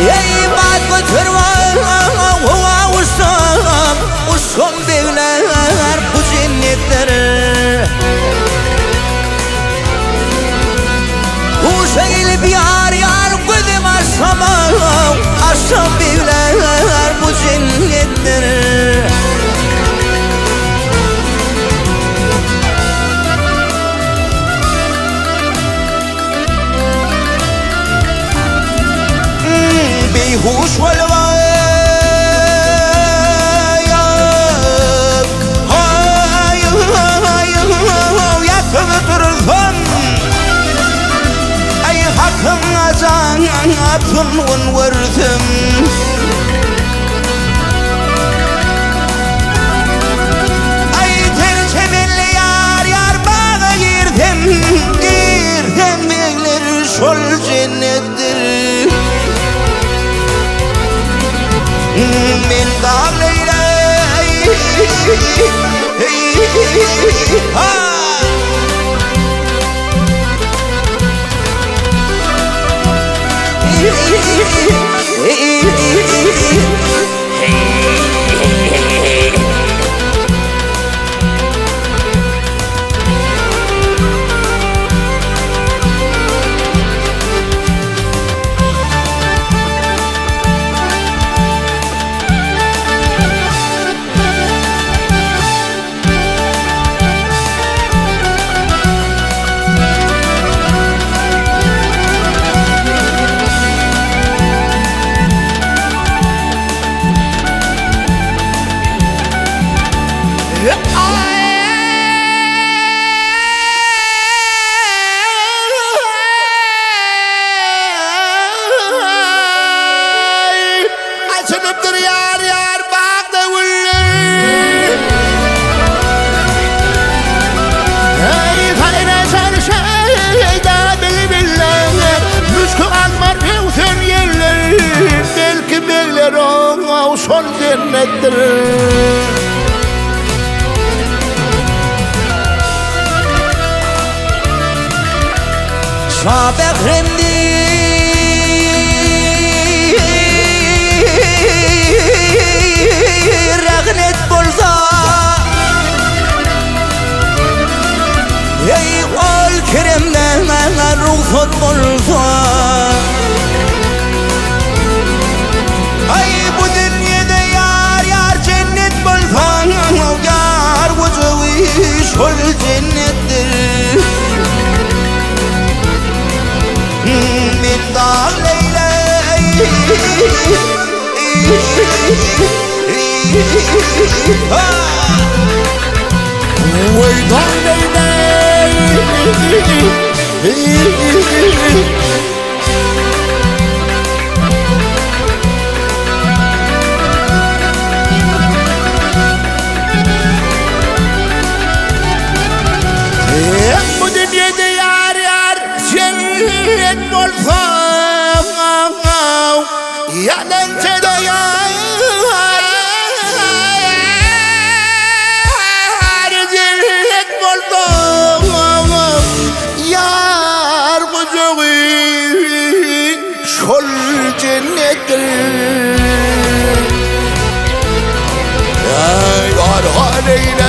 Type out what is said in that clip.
Ey bak götürme Uşam Uşam beyler bu cennetler Uşa gelip yar yar gözüm Aşam beyler bu cennetler Beyhuş valva yakın durursun Ay hakkın azanatın vurdım Ay tertemelli yar yar bağa girdim Beyler şol cennettir Men dağlayray Açılıptır yar yar bak da vurur Ey fayra sarışayda bilirler Müskü almar mevsen yerler Belki beyler o son cennettir Şabekremdi Ragnet bolsa Ey kol keremden ruhsat bolsa Ay bu dünyada yar yar cennet bolsa Yar vucuğu şol cennettir Men dağlaylay Vay dağlaylay Bu dünyada yar yar cennet bolsa Yalanca da yar cennet bolsa Yar kucuğu şol cennettir Yar aleyna